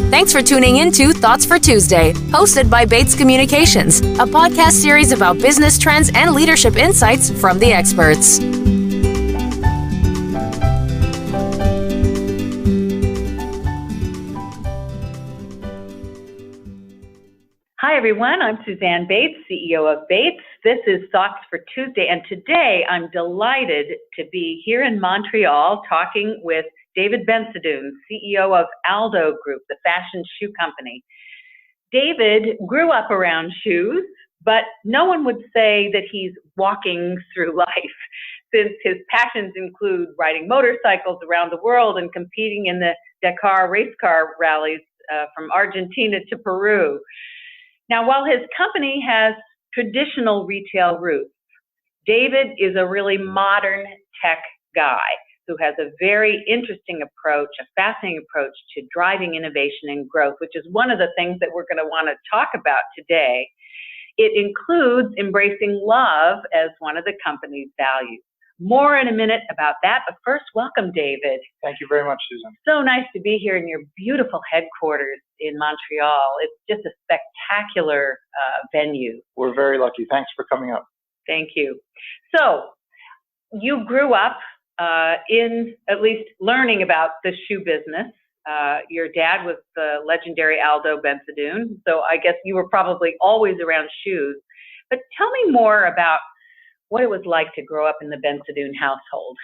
Thanks for tuning in to Thoughts for Tuesday, hosted by Bates Communications, a podcast series about business trends and leadership insights from the experts. Hi, everyone. I'm Suzanne Bates, CEO of Bates. This is Thoughts for Tuesday, and today I'm delighted to be here in Montreal talking with David Bensadoun, CEO of Aldo Group, the fashion shoe company. David grew up around shoes, but no one would say that he's walking through life, since his passions include riding motorcycles around the world and competing in the Dakar race car rallies from Argentina to Peru. Now, while his company has traditional retail roots, David is a really modern tech guy who has a very interesting approach, a fascinating approach to driving innovation and growth, which is one of the things that we're going to want to talk about today. It includes embracing love as one of the company's values. More in a minute about that, but first, welcome, David. Thank you very much, Susan. So nice to be here in your beautiful headquarters in Montreal. It's just a spectacular venue. We're very lucky. Thanks for coming up. Thank you. So, you grew up in at least learning about the shoe business. Your dad was the legendary Aldo Bensadoun, so I guess you were probably always around shoes. But tell me more about what it was like to grow up in the Bensadoun household.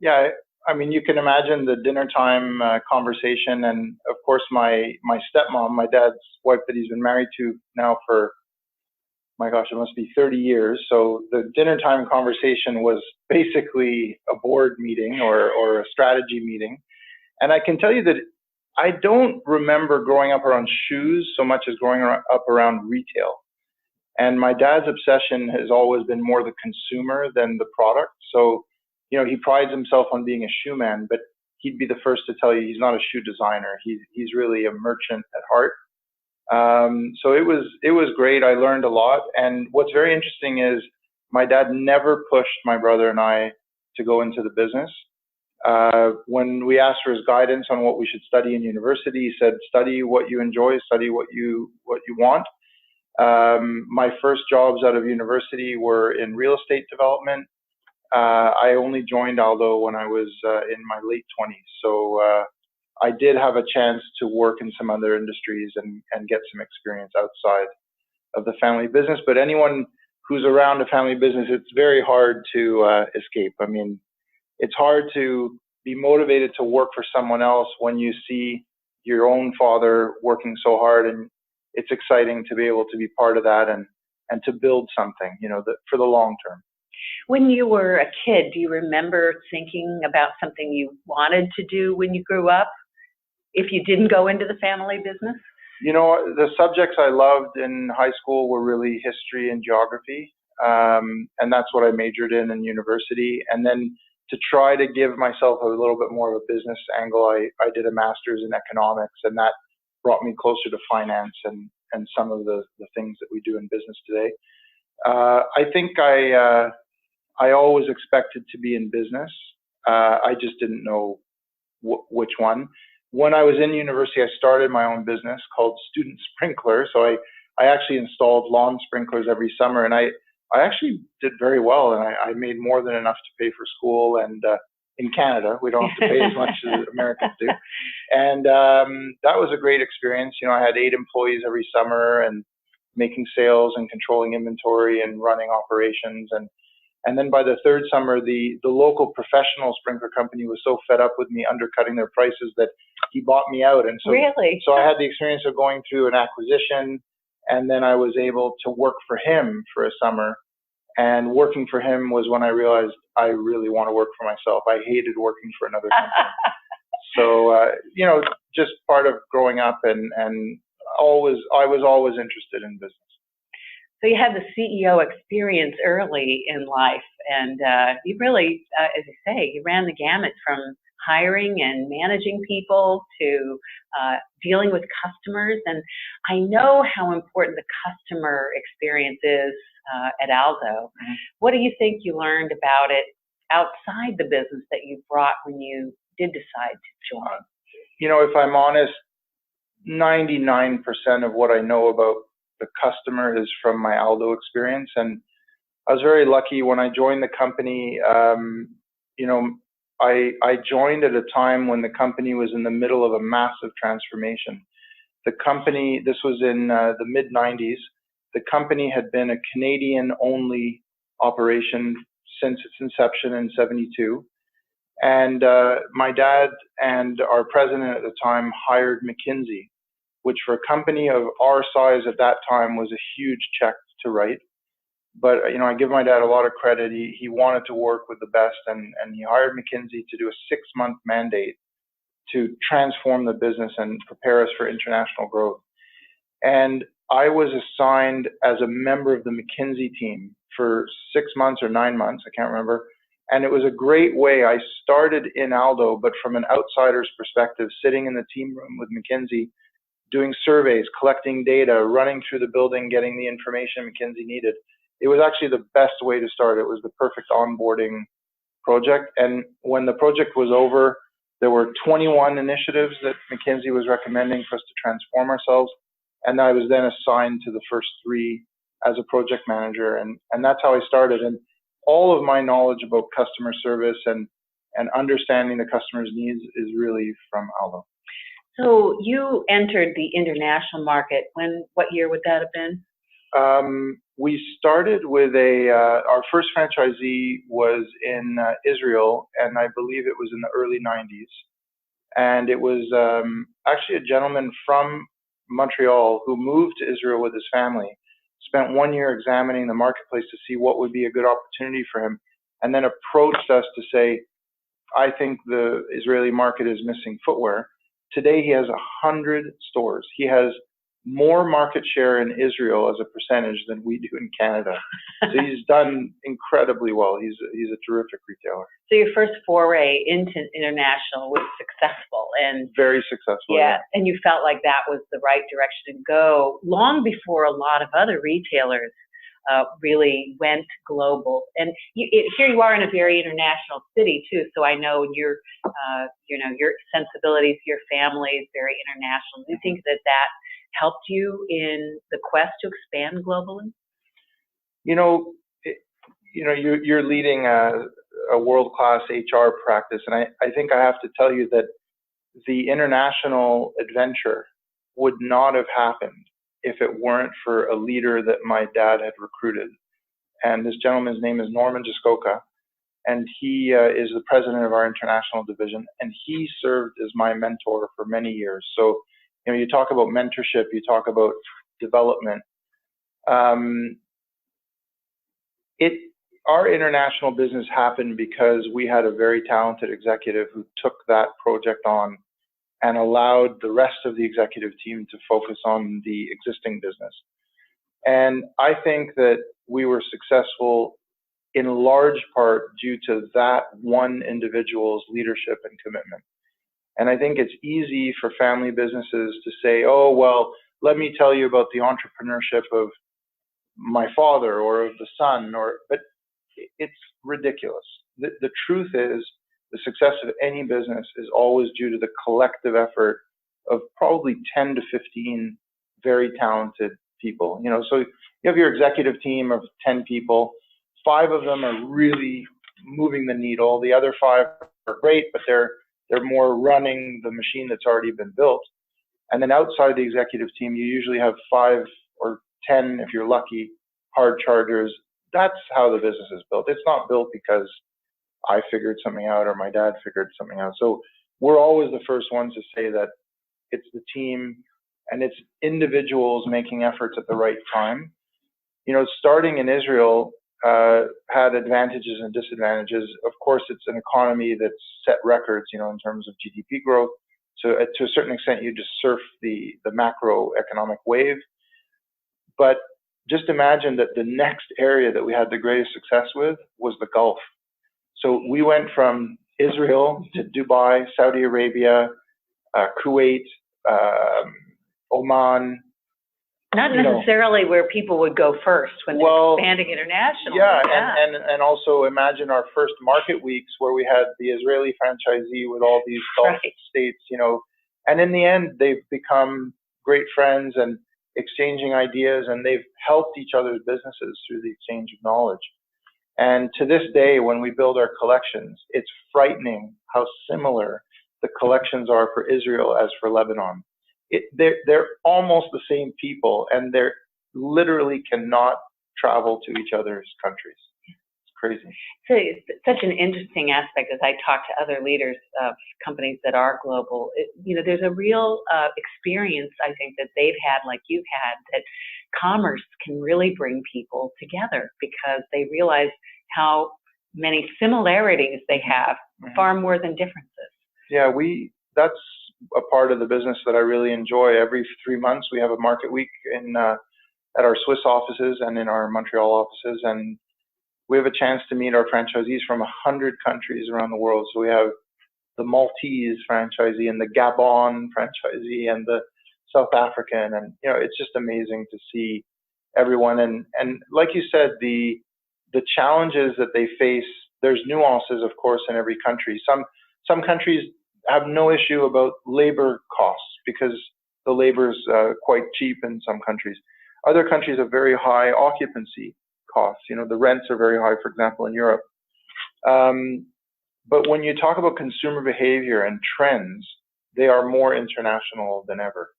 Yeah, I mean, you can imagine the dinner time conversation, and of course my stepmom, my dad's wife that he's been married to now for, my gosh, it must be 30 years. So the dinner time conversation was basically a board meeting or a strategy meeting. And I can tell you that I don't remember growing up around shoes so much as growing up around retail. And my dad's obsession has always been more the consumer than the product. So, you know, he prides himself on being a shoe man, but he'd be the first to tell you he's not a shoe designer. He's really a merchant at heart. So it was great. I learned a lot. And what's very interesting is my dad never pushed my brother and I to go into the business. When we asked for his guidance on what we should study in university, he said, study what you enjoy, study what you want. My first jobs out of university were in real estate development. I only joined Aldo when I was in my late 20s. So I did have a chance to work in some other industries and get some experience outside of the family business. But anyone who's around a family business, it's very hard to escape. I mean, it's hard to be motivated to work for someone else when you see your own father working so hard, and it's exciting to be able to be part of that and to build something, you know, for the long term. When you were a kid, do you remember thinking about something you wanted to do when you grew up, if you didn't go into the family business? You know, the subjects I loved in high school were really history and geography, and that's what I majored in university. And then to try to give myself a little bit more of a business angle, I did a master's in economics, and that brought me closer to finance and some of the things that we do in business today. I think I always expected to be in business. I just didn't know which one. When I was in university, I started my own business called Student Sprinkler. So I actually installed lawn sprinklers every summer, and I actually did very well, and I made more than enough to pay for school. And in Canada, we don't have to pay as much as Americans do. And that was a great experience. You know, I had 8 employees every summer and making sales and controlling inventory and running operations. And then by the third summer, the local professional sprinkler company was so fed up with me undercutting their prices that he bought me out. And so, really? So I had the experience of going through an acquisition, and then I was able to work for him for a summer. And working for him was when I realized I really want to work for myself. I hated working for another company. So, you know, just part of growing up, and I was always interested in business. So you had the CEO experience early in life, and you really, as you say, you ran the gamut from hiring and managing people to dealing with customers. And I know how important the customer experience is at Aldo. Mm-hmm. What do you think you learned about it outside the business that you brought when you did decide to join? You know, if I'm honest, 99% of what I know about the customer is from my Aldo experience. And I was very lucky when I joined the company. I joined at a time when the company was in the middle of a massive transformation. The company, this was in the mid 90s, the company had been a Canadian only operation since its inception in 72. And my dad and our president at the time hired McKinsey, which for a company of our size at that time was a huge check to write. But I give my dad a lot of credit. He wanted to work with the best, and he hired McKinsey to do a 6-month mandate to transform the business and prepare us for international growth. And I was assigned as a member of the McKinsey team for 6 months or 9 months, I can't remember. And it was a great way. I started in Aldo, but from an outsider's perspective, sitting in the team room with McKinsey, doing surveys, collecting data, running through the building, getting the information McKinsey needed. It was actually the best way to start. It was the perfect onboarding project. And when the project was over, there were 21 initiatives that McKinsey was recommending for us to transform ourselves. And I was then assigned to the first 3 as a project manager. And that's how I started. And all of my knowledge about customer service and understanding the customer's needs is really from Aldo. So you entered the international market. What year would that have been? We started with our first franchisee was in Israel, and I believe it was in the early 90s. And it was actually a gentleman from Montreal who moved to Israel with his family, spent 1 year examining the marketplace to see what would be a good opportunity for him, and then approached us to say, I think the Israeli market is missing footwear. Today he has 100 stores. He has more market share in Israel as a percentage than we do in Canada. So he's done incredibly well. He's a terrific retailer. So your first foray into international was successful, and very successful. Yeah, and you felt like that was the right direction to go long before a lot of other retailers really went global. And here you are in a very international city too. So I know your sensibilities, your family is very international. Do you think that helped you in the quest to expand globally? You're leading a world-class HR practice, and I think I have to tell you that the international adventure would not have happened if it weren't for a leader that my dad had recruited. And this gentleman's name is Norman Jaskoka, and he is the president of our international division, and he served as my mentor for many years. So you talk about mentorship, you talk about development. Our international business happened because we had a very talented executive who took that project on and allowed the rest of the executive team to focus on the existing business. And I think that we were successful in large part due to that one individual's leadership and commitment. And I think it's easy for family businesses to say, oh, well, let me tell you about the entrepreneurship of my father or of the son, but it's ridiculous. The truth is, the success of any business is always due to the collective effort of probably 10 to 15 very talented people. So you have your executive team of 10 people, 5 of them are really moving the needle. The other 5 are great, but they're more running the machine that's already been built. And then outside the executive team, you usually have 5 or 10, if you're lucky, hard chargers. That's how the business is built. It's not built because I figured something out or my dad figured something out. So we're always the first ones to say that it's the team and it's individuals making efforts at the right time. Starting in Israel had advantages and disadvantages. Of course, it's an economy that's set records, in terms of GDP growth. So to a certain extent, you just surf the macroeconomic wave. But just imagine that the next area that we had the greatest success with was the Gulf. So we went from Israel to Dubai, Saudi Arabia, Kuwait, Oman. Not necessarily where people would go first when they're expanding internationally. Yeah, and also imagine our first market weeks where we had the Israeli franchisee with all these Gulf states, and in the end, they've become great friends and exchanging ideas, and they've helped each other's businesses through the exchange of knowledge. And to this day, when we build our collections, it's frightening how similar the collections are for Israel as for Lebanon. They're almost the same people, and they literally cannot travel to each other's countries. It's crazy. So it's such an interesting aspect as I talk to other leaders of companies that are global. There's a real experience, I think, that they've had, like you've had, that commerce can really bring people together because they realize how many similarities they have, far more than differences. Yeah, that's a part of the business that I really enjoy. Every 3 months we have a market week at our Swiss offices and in our Montreal offices, and we have a chance to meet our franchisees from 100 countries around the world. So we have the Maltese franchisee and the Gabon franchisee and the South African, and it's just amazing to see everyone. And like you said, the challenges that they face, there's nuances, of course, in every country. Some countries have no issue about labor costs because the labor is quite cheap in some countries. Other countries have very high occupancy costs. The rents are very high, for example, in Europe. But when you talk about consumer behavior and trends, they are more international than ever.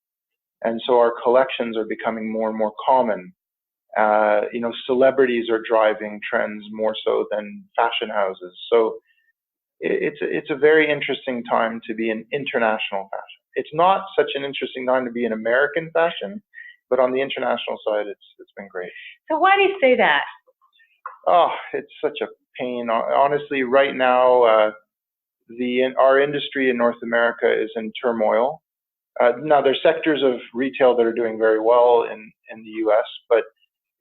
And so our collections are becoming more and more common. Celebrities are driving trends more so than fashion houses. So it's a very interesting time to be in international fashion. It's not such an interesting time to be in American fashion, but on the international side, it's been great. So why do you say that? Oh, it's such a pain. Honestly, right now, our industry in North America is in turmoil. Now, there's sectors of retail that are doing very well in the U.S., but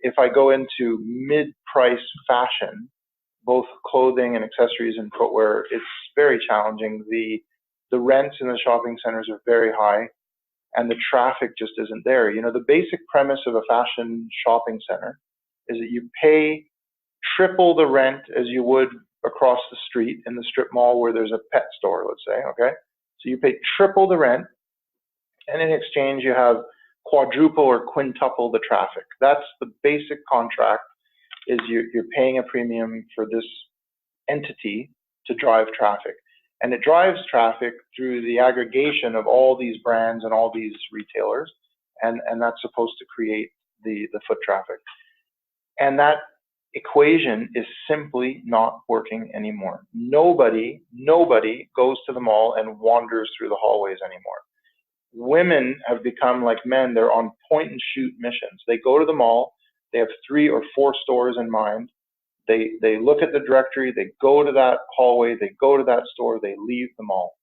if I go into mid-price fashion, both clothing and accessories and footwear, it's very challenging. The rents in the shopping centers are very high, and the traffic just isn't there. The basic premise of a fashion shopping center is that you pay triple the rent as you would across the street in the strip mall where there's a pet store, let's say, okay? So you pay triple the rent, and in exchange you have quadruple or quintuple the traffic. That's the basic contract, is you're paying a premium for this entity to drive traffic. And it drives traffic through the aggregation of all these brands and all these retailers, and that's supposed to create the foot traffic. And that equation is simply not working anymore. Nobody goes to the mall and wanders through the hallways anymore. Women have become like men. They're on point and shoot missions. They go to the mall. They have 3 or 4 stores in mind. They look at the directory. They go to that hallway. They go to that store. They leave the mall.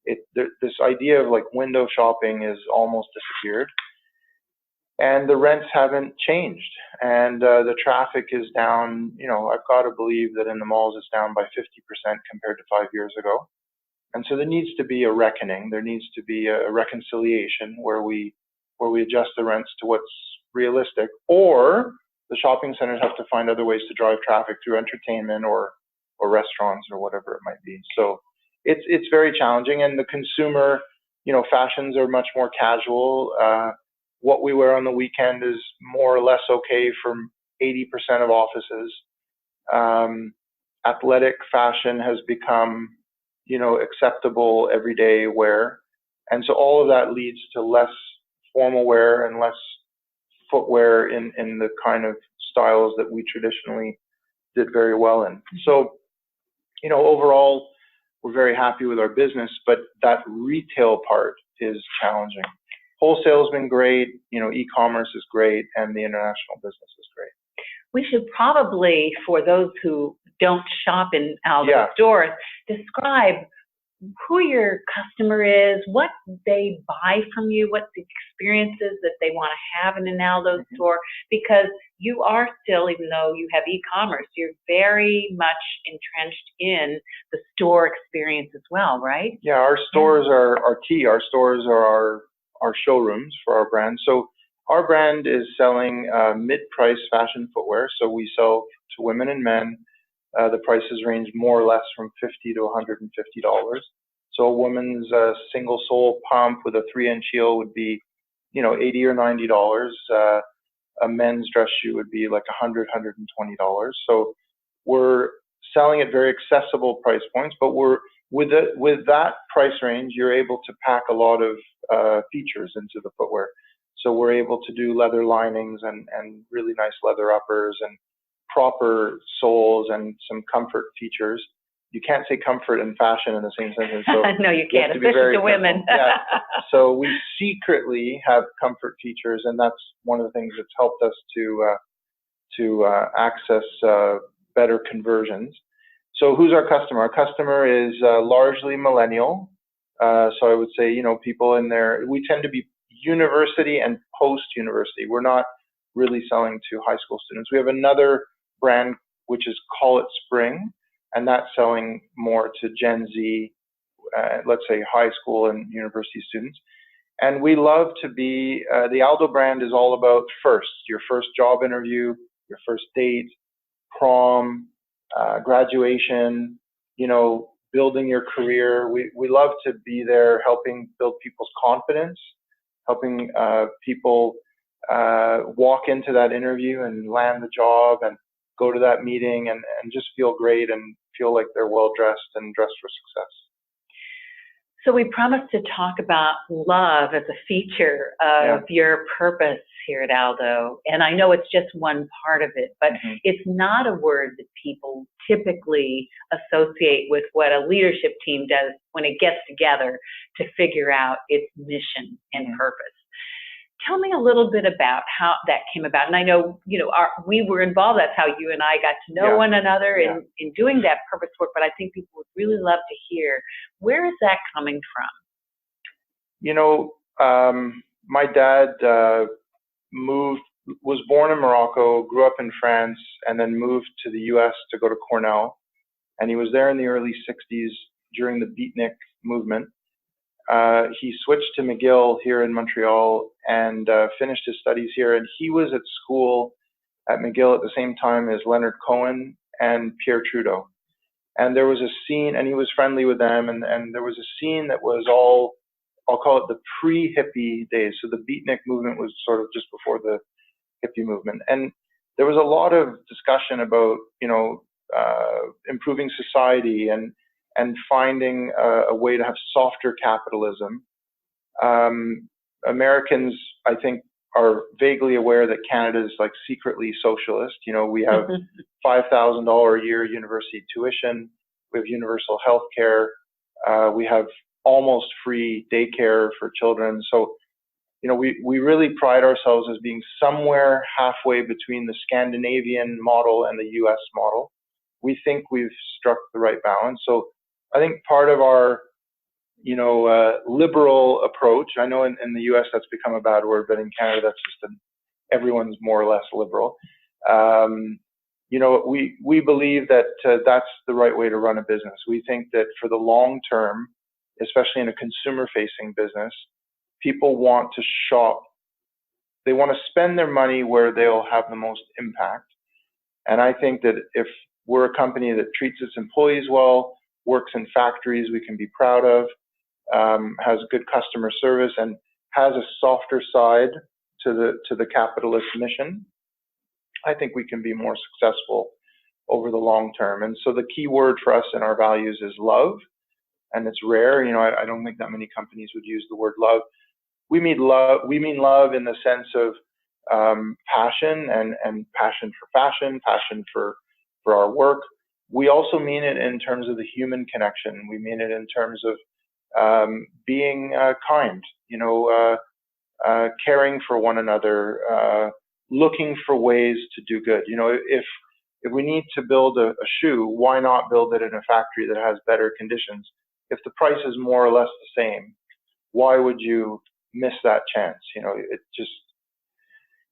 This idea of like window shopping is almost disappeared. And the rents haven't changed. And the traffic is down. I've got to believe that in the malls it's down by 50% compared to 5 years ago. And so there needs to be a reckoning. There needs to be a reconciliation where we adjust the rents to what's realistic, or the shopping centers have to find other ways to drive traffic through entertainment or restaurants or whatever it might be. So it's very challenging, and the consumer, fashions are much more casual. What we wear on the weekend is more or less okay for 80% of offices. Athletic fashion has become acceptable everyday wear. And so all of that leads to less formal wear and less footwear in the kind of styles that we traditionally did very well in. So, overall, we're very happy with our business, but that retail part is challenging. Wholesale has been great, e-commerce is great, and the international business is great. We should probably, for those who don't shop in Aldo stores, describe who your customer is, what they buy from you, what the experiences that they want to have in an Aldo store, because you are still, even though you have e-commerce, you're very much entrenched in the store experience as well, right? Yeah, our stores are key. Our stores are our showrooms for our brand. So our brand is selling mid-price fashion footwear. So we sell to women and men. The prices range more or less from $50 to $150. So a woman's single sole pump with a 3-inch heel would be, $80 or $90. A men's dress shoe would be like $100, $120. So we're selling at very accessible price points, but with that price range, you're able to pack a lot of features into the footwear. So we're able to do leather linings and really nice leather uppers and proper soles and some comfort features. You can't say comfort and fashion in the same sentence. So no, you can't, especially to women. Yeah. So we secretly have comfort features, and that's one of the things that's helped us to access better conversions. So who's our customer? Our customer is largely millennial. So I would say, people in there, we tend to be university and post-university. We're not really selling to high school students. We have another brand, which is Call It Spring, and that's selling more to Gen Z, let's say high school and university students. And we love to be, the Aldo brand is all about first, your first job interview, your first date, prom, graduation, building your career. We love to be there helping build people's confidence, helping people walk into that interview and land the job and go to that meeting and just feel great and feel like they're well dressed and dressed for success. So we promised to talk about love as a feature of your purpose here at Aldo. And I know it's just one part of it, but it's not a word that people typically associate with what a leadership team does when it gets together to figure out its mission and purpose. Tell me a little bit about how that came about. And I know, we were involved. That's how you and I got to know one another in doing that purpose work. But I think people would really love to hear, where is that coming from? My dad was born in Morocco, grew up in France, and then moved to the US to go to Cornell. And he was there in the early 60s during the beatnik movement. He switched to McGill here in Montreal and finished his studies here. And he was at school at McGill at the same time as Leonard Cohen and Pierre Trudeau. And there was a scene, and he was friendly with them, and there was a scene that was all, I'll call it the pre-hippie days. So the beatnik movement was sort of just before the hippie movement. And there was a lot of discussion about, improving society and finding a way to have softer capitalism. Americans, I think, are vaguely aware that Canada is like secretly socialist. We have $5,000 a year university tuition. We have universal health care. We have almost free daycare for children. So, we really pride ourselves as being somewhere halfway between the Scandinavian model and the US model. We think we've struck the right balance. So I think part of our, liberal approach, I know in the US that's become a bad word, but in Canada that's just everyone's more or less liberal. We believe that that's the right way to run a business. We think that for the long term, especially in a consumer-facing business, people want to shop. They want to spend their money where they'll have the most impact. And I think that if we're a company that treats its employees well, works in factories we can be proud of, has good customer service, and has a softer side to the capitalist mission, I think we can be more successful over the long term. And so the key word for us in our values is love, and it's rare. I don't think that many companies would use the word love. We mean love in the sense of passion and passion for fashion, passion for our work. We also mean it in terms of the human connection. We mean it in terms of being kind, caring for one another, looking for ways to do good. If we need to build a shoe, why not build it in a factory that has better conditions? If the price is more or less the same, why would you miss that chance?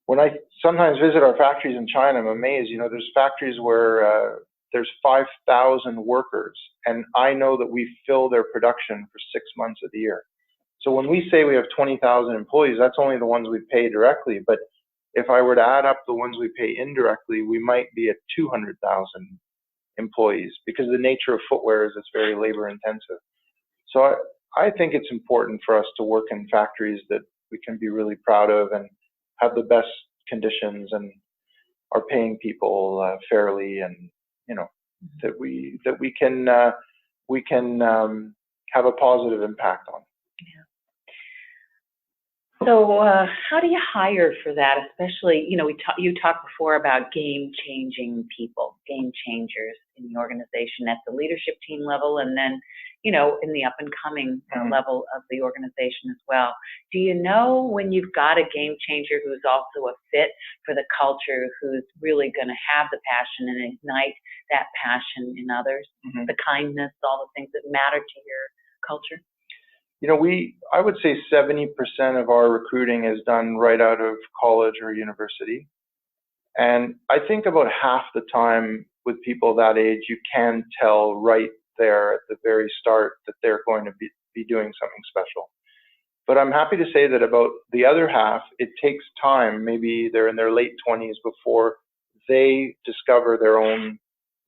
When I sometimes visit our factories in China, I'm amazed. There's factories where there's 5,000 workers, and I know that we fill their production for 6 months of the year. So when we say we have 20,000 employees, that's only the ones we pay directly. But if I were to add up the ones we pay indirectly, we might be at 200,000 employees, because the nature of footwear is it's very labor intensive. So I think it's important for us to work in factories that we can be really proud of and have the best conditions and are paying people fairly, and that we can have a positive impact on. So how do you hire for that? Especially, you talked before about game-changing people, game changers in the organization at the leadership team level, and then, in the up-and-coming level of the organization as well. Do you know when you've got a game changer who's also a fit for the culture, who's really going to have the passion and ignite that passion in others, the kindness, all the things that matter to your culture? I would say 70% of our recruiting is done right out of college or university. And I think about half the time with people that age, you can tell right there at the very start that they're going to be doing something special. But I'm happy to say that about the other half, it takes time. Maybe they're in their late 20s before they discover their own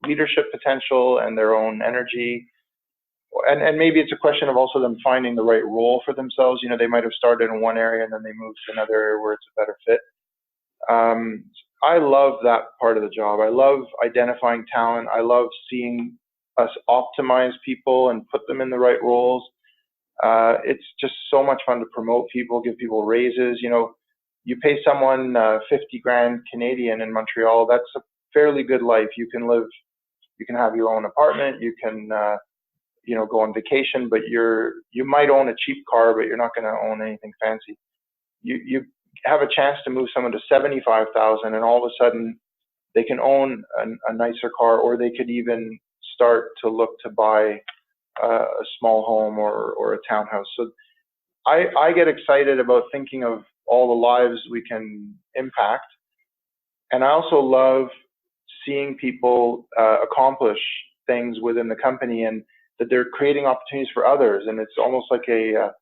leadership potential and their own energy. And maybe it's a question of also them finding the right role for themselves. They might have started in one area and then they moved to another area where it's a better fit. I love that part of the job. I love identifying talent. I love seeing us optimize people and put them in the right roles. It's just so much fun to promote people, give people raises. You pay someone 50 grand Canadian in Montreal. That's a fairly good life. You can have your own apartment. You can go on vacation, but you might own a cheap car, but you're not going to own anything fancy. You have a chance to move someone to 75,000, and all of a sudden they can own a nicer car, or they could even start to look to buy a small home or a townhouse. So I get excited about thinking of all the lives we can impact, and I also love seeing people accomplish things within the company, and that they're creating opportunities for others, and it's almost like a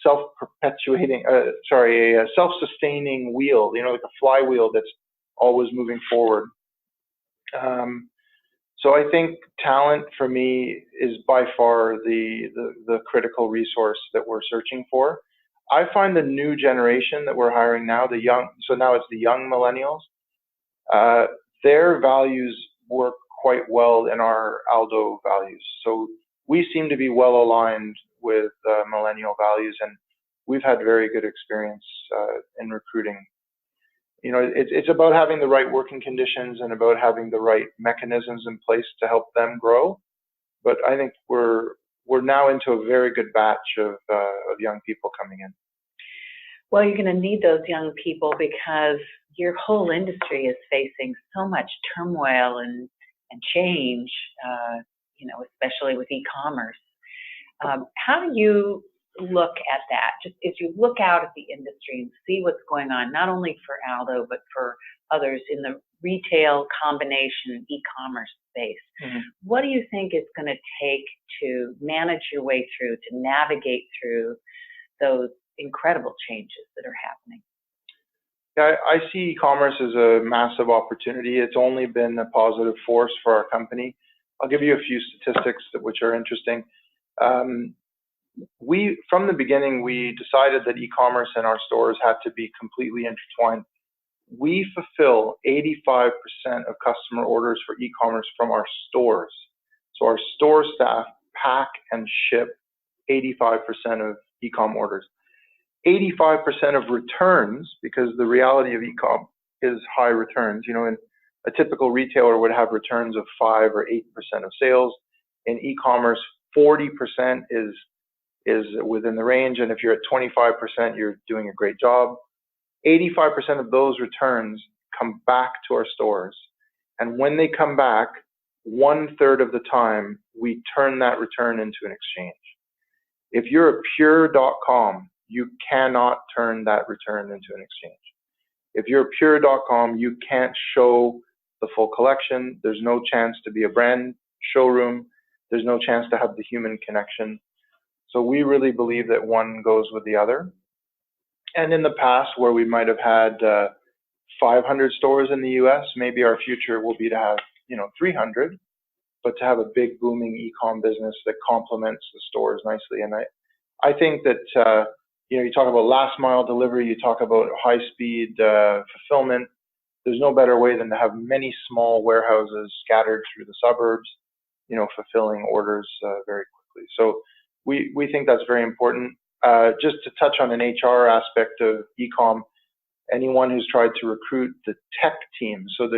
self-perpetuating, a self-sustaining wheel, like a flywheel that's always moving forward. So I think talent for me is by far the critical resource that we're searching for. I find the new generation that we're hiring now, so now it's the young millennials, their values work quite well in our Aldo values. So we seem to be well aligned with millennial values, and we've had very good experience in recruiting. It's about having the right working conditions and about having the right mechanisms in place to help them grow. But I think we're now into a very good batch of young people coming in. Well, you're going to need those young people because your whole industry is facing so much turmoil and change, especially with e-commerce. How do you look at that? Just as you look out at the industry and see what's going on, not only for Aldo, but for others in the retail combination e-commerce space, what do you think it's going to take to manage your way through, to navigate through those incredible changes that are happening? Yeah, I see e-commerce as a massive opportunity. It's only been a positive force for our company. I'll give you a few statistics which are interesting. From the beginning, we decided that e-commerce and our stores had to be completely intertwined. We fulfill 85% of customer orders for e-commerce from our stores. So our store staff pack and ship 85% of e-com orders. 85% of returns, because the reality of e-com is high returns. In a typical retailer would have returns of 5 or 8% of sales. In e-commerce, 40% is within the range, and if you're at 25%, you're doing a great job. 85% of those returns come back to our stores, and when they come back, 1/3 of the time we turn that return into an exchange. If you're a pure.com, you cannot turn that return into an exchange. If you're a pure.com, you can't show the full collection. There's no chance to be a brand showroom. There's no chance to have the human connection. So we really believe that one goes with the other. And in the past, where we might have had 500 stores in the US, maybe our future will be to have 300, but to have a big booming e-com business that complements the stores nicely. And I think that you talk about last mile delivery, you talk about high speed fulfillment. There's no better way than to have many small warehouses scattered through the suburbs, fulfilling orders very quickly. So we think that's very important. Just to touch on an HR aspect of e-com, anyone who's tried to recruit the tech team. So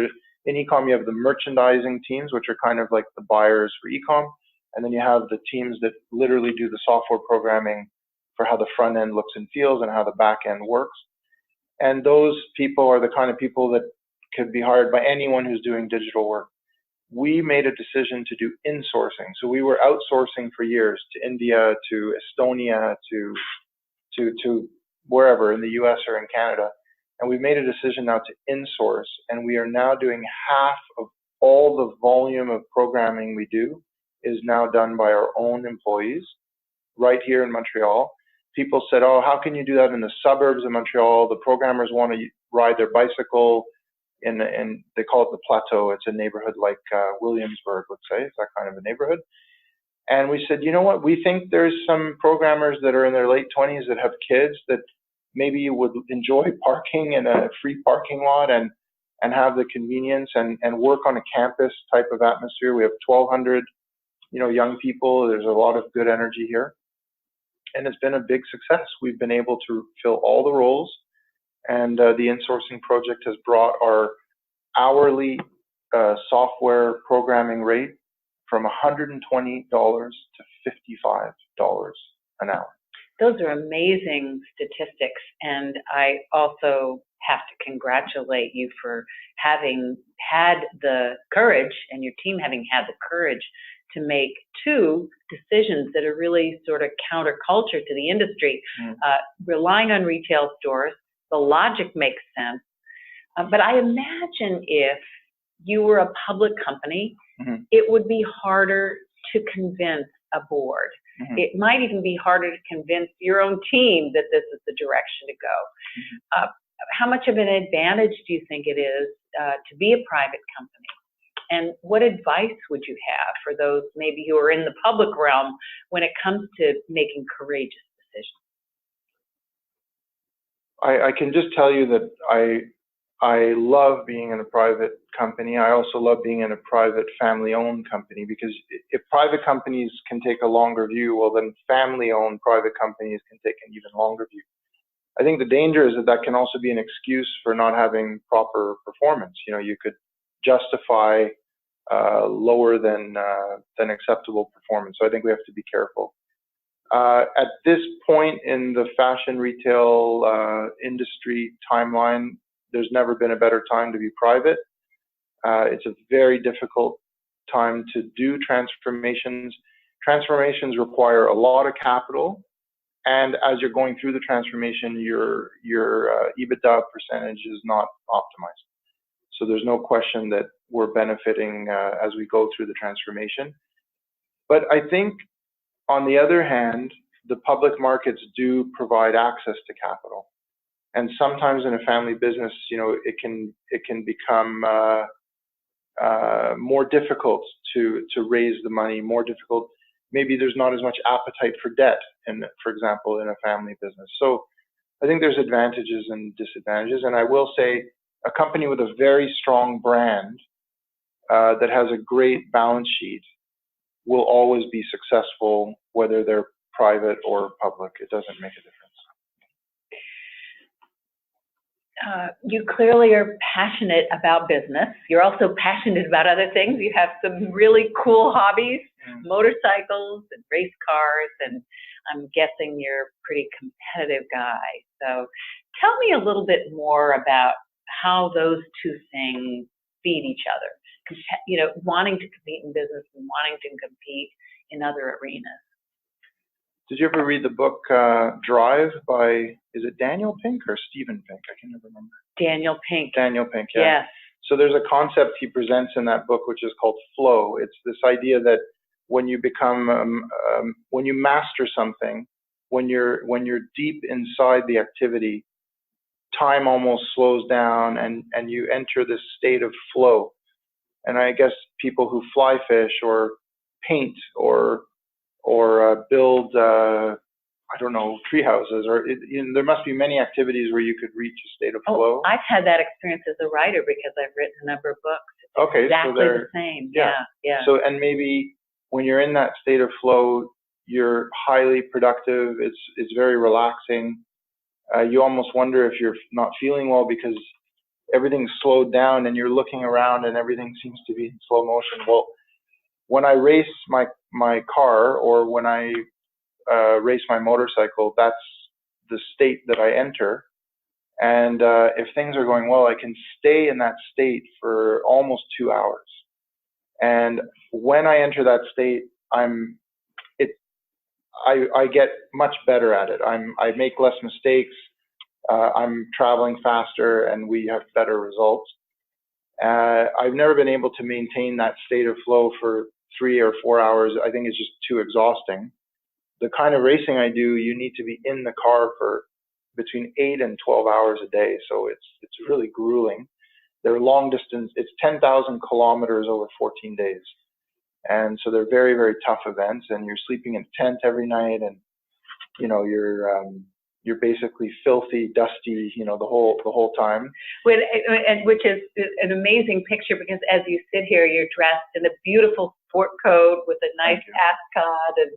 in e-com, you have the merchandising teams, which are kind of like the buyers for e-com. And then you have the teams that literally do the software programming for how the front end looks and feels and how the back end works. And those people are the kind of people that could be hired by anyone who's doing digital work. We made a decision to do insourcing. So we were outsourcing for years to India, to Estonia, to wherever in the US or in Canada. And we've made a decision now to insource, and we are now doing half of all the volume of programming we do is now done by our own employees right here in Montreal. People said, oh, how can you do that in the suburbs of Montreal? The programmers want to ride their bicycle and they call it the Plateau. It's a neighborhood like Williamsburg, let's say. It's that kind of a neighborhood. And we said, you know what? We think there's some programmers that are in their late 20s that have kids that maybe would enjoy parking in a free parking lot and have the convenience and work on a campus type of atmosphere. We have 1,200, young people. There's a lot of good energy here. And it's been a big success. We've been able to fill all the roles, and the insourcing project has brought our hourly software programming rate from $120 to $55 an hour. Those are amazing statistics, and I also have to congratulate you for having had the courage, and your team having had the courage to make two decisions that are really sort of counterculture to the industry. Relying on retail stores, the logic makes sense, but I imagine if you were a public company, it would be harder to convince a board. It might even be harder to convince your own team that this is the direction to go. How much of an advantage do you think it is to be a private company? And what advice would you have for those maybe who are in the public realm when it comes to making courageous decisions? I can just tell you that I love being in a private company. I also love being in a private family-owned company, because if private companies can take a longer view, well, then family-owned private companies can take an even longer view. I think the danger is that can also be an excuse for not having proper performance. You could justify lower than acceptable performance. So I think we have to be careful. At this point in the fashion retail industry timeline, there's never been a better time to be private. It's a very difficult time to do transformations. Transformations require a lot of capital, and as you're going through the transformation, your EBITDA percentage is not optimized. So there's no question that we're benefiting as we go through the transformation. But I think, on the other hand, the public markets do provide access to capital. And sometimes in a family business, it can become more difficult to raise the money, more difficult. Maybe there's not as much appetite for debt, for example, in a family business. So I think there's advantages and disadvantages. And I will say, a company with a very strong brand that has a great balance sheet will always be successful, whether they're private or public. It doesn't make a difference. You clearly are passionate about business. You're also passionate about other things. You have some really cool hobbies, motorcycles and race cars, and I'm guessing you're a pretty competitive guy. So tell me a little bit more about how those two things feed each other. Wanting to compete in business and wanting to compete in other arenas. Did you ever read the book Drive by, is it Daniel Pink or Stephen Pink? I can never remember. Daniel Pink. Daniel Pink, yeah. Yes. So there's a concept he presents in that book, which is called flow. It's this idea that when you become, when you master something, when you're deep inside the activity, time almost slows down and you enter this state of flow. And I guess people who fly fish or paint or build I don't know, tree houses, or there must be many activities where you could reach a state of flow. I've had that experience as a writer because I've written a number of books. It's Okay, exactly so they're the same. Yeah. So, and maybe when you're in that state of flow, you're highly productive. It's very relaxing. You almost wonder if you're not feeling well because everything's slowed down and you're looking around and everything seems to be in slow motion. Well, when I race my car, or when I race my motorcycle, that's the state that I enter. And if things are going well, I can stay in that state for almost 2 hours. And when I enter that state, I get much better at it. I make less mistakes. I'm traveling faster, and we have better results. I've never been able to maintain that state of flow for 3 or 4 hours. I think it's just too exhausting. The kind of racing I do, you need to be in the car for between 8 and 12 hours a day. So it's really grueling. They're long distance. It's 10,000 kilometers over 14 days. And so they're very, very tough events, and you're sleeping in a tent every night, and you're basically filthy, dusty, the whole time. Which is an amazing picture, because as you sit here, you're dressed in a beautiful sport coat with a nice ascot, and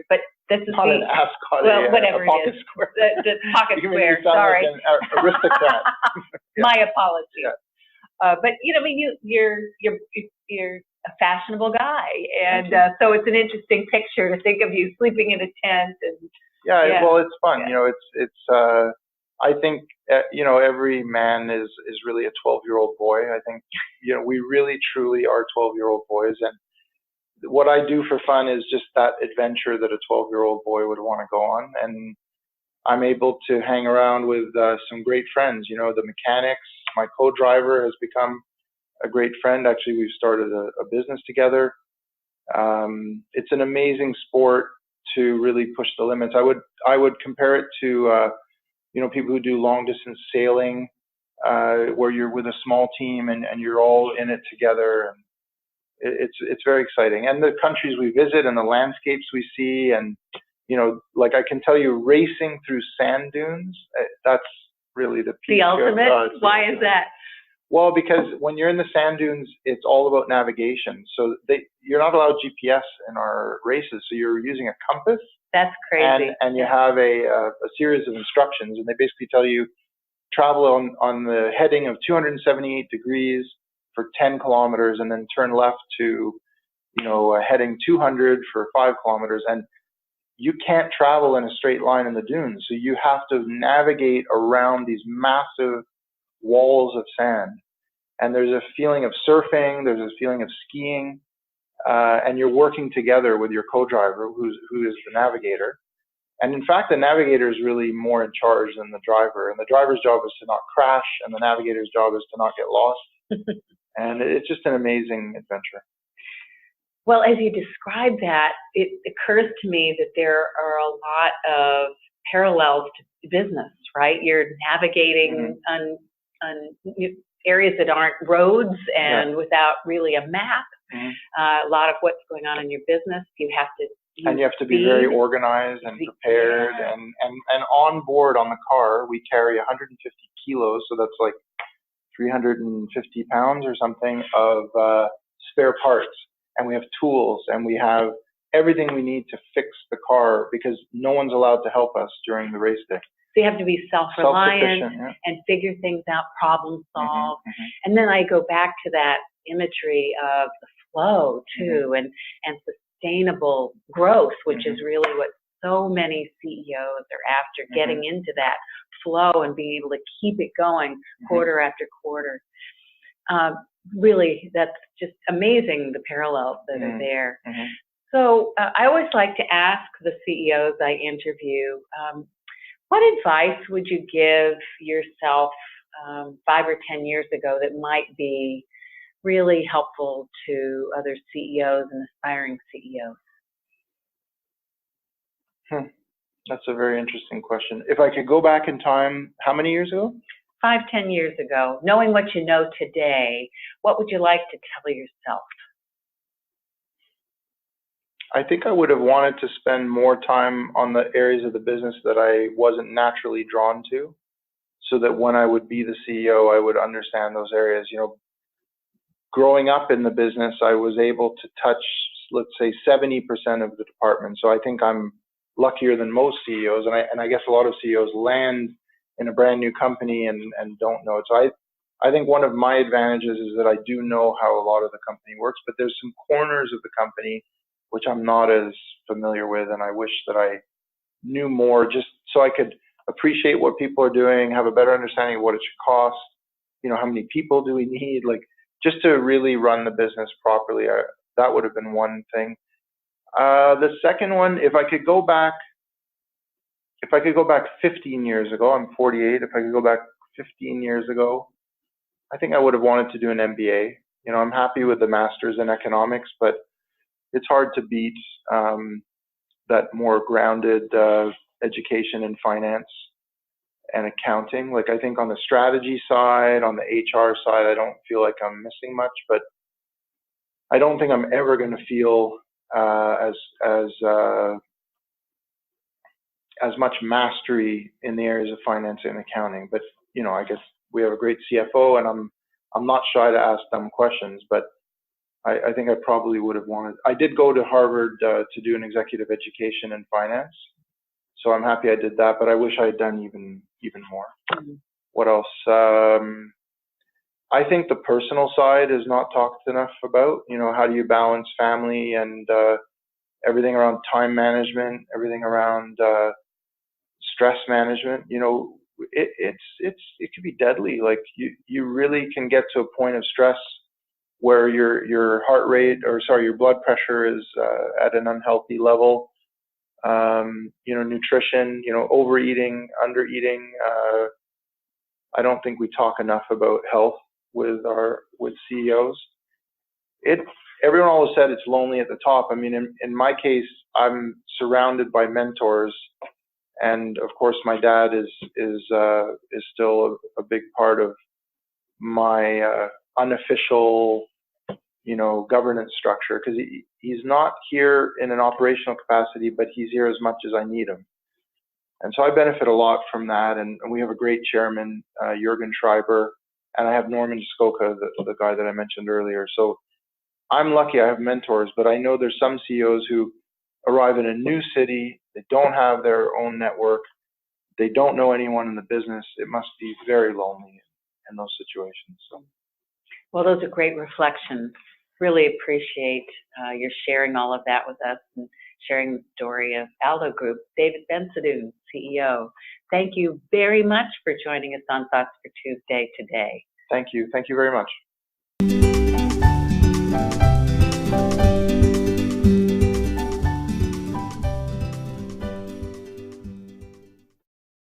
but this is not an ascot, whatever a pocket it is. Square. The pocket square. Sorry, like an aristocrat. My apologies. Yeah. But you're a fashionable guy, and so it's an interesting picture to think of you sleeping in a tent. And well, it's fun. I think every man is really a 12-year-old boy. I think we really truly are 12-year-old boys, and what I do for fun is just that adventure that a 12-year-old boy would want to go on. And I'm able to hang around with some great friends. The mechanics. My co-driver has become a great friend. Actually, we've started a business together. It's an amazing sport to really push the limits. I would compare it to people who do long distance sailing, where you're with a small team and you're all in it together. And it's very exciting. And the countries we visit and the landscapes we see, and like I can tell you, racing through sand dunes, that's really the peak. The ultimate. Why is that? Well, because when you're in the sand dunes, it's all about navigation. So you're not allowed GPS in our races. So you're using a compass. That's crazy. And you have a series of instructions, and they basically tell you travel on the heading of 278 degrees for 10 kilometers, and then turn left to, heading 200 for 5 kilometers. And you can't travel in a straight line in the dunes. So you have to navigate around these massive walls of sand, and there's a feeling of surfing, there's a feeling of skiing, and you're working together with your co-driver who is the navigator. And in fact, the navigator is really more in charge than the driver, and the driver's job is to not crash, and the navigator's job is to not get lost. And it's just an amazing adventure. Well, as you describe that, it occurs to me that there are a lot of parallels to business, right? You're navigating on areas that aren't roads and without really a map. A lot of what's going on in your business, you have to be very organized and prepared. And on board on the car, we carry 150 kilos, so that's like 350 pounds or something of spare parts. And we have tools, and we have everything we need to fix the car, because no one's allowed to help us during the race day. So you have to be self-reliant and figure things out, problem solve. And then I go back to that imagery of the flow too, and sustainable growth, which is really what so many CEOs are after, getting into that flow and being able to keep it going quarter after quarter. Really, that's just amazing, the parallels that are there. So I always like to ask the CEOs I interview, what advice would you give yourself 5 or 10 years ago that might be really helpful to other CEOs and aspiring CEOs? That's a very interesting question. If I could go back in time, how many years ago? 5, 10 years ago, knowing what you know today, what would you like to tell yourself? I think I would have wanted to spend more time on the areas of the business that I wasn't naturally drawn to, so that when I would be the CEO, I would understand those areas. You know, growing up in the business, I was able to touch, let's say, 70% of the department. So I think I'm luckier than most CEOs, and I guess a lot of CEOs land in a brand new company and don't know it. So I think one of my advantages is that I do know how a lot of the company works, but there's some corners of the company which I'm not as familiar with, and I wish that I knew more, just so I could appreciate what people are doing, have a better understanding of what it should cost, you know, how many people do we need, like, just to really run the business properly. That would have been one thing. The second one, if I could go back 15 years ago, I'm 48, if I could go back 15 years ago, I think I would have wanted to do an MBA. You know, I'm happy with the master's in economics, but it's hard to beat that more grounded education in finance and accounting. Like, I think on the strategy side, on the HR side, I don't feel like I'm missing much, but I don't think I'm ever going to feel as much mastery in the areas of finance and accounting. But, you know, I guess we have a great CFO, and I'm not shy to ask them questions, but I think I probably would have wanted. I did go to Harvard to do an executive education in finance, so I'm happy I did that. But I wish I had done even more. Mm-hmm. What else? I think the personal side is not talked enough about. You know, how do you balance family and everything around time management, everything around stress management? You know, it can be deadly. Like, you really can get to a point of stress where your heart rate, or sorry, your blood pressure is at an unhealthy level. You know, nutrition, you know, overeating, undereating. I don't think we talk enough about health with CEOs. Everyone always said it's lonely at the top. I mean, in my case, I'm surrounded by mentors, and of course, my dad is still a big part of my unofficial, you know, governance structure, because he's not here in an operational capacity, but he's here as much as I need him. And so I benefit a lot from that. And we have a great chairman, Jürgen Schreiber, and I have Norman Skoka, the guy that I mentioned earlier. So I'm lucky I have mentors, but I know there's some CEOs who arrive in a new city, they don't have their own network, they don't know anyone in the business. It must be very lonely in those situations. So. Well, those are great reflections. Really appreciate your sharing all of that with us and sharing the story of Aldo Group. David Bensadoun, CEO, thank you very much for joining us on Thoughts for Tuesday today. Thank you. Thank you very much.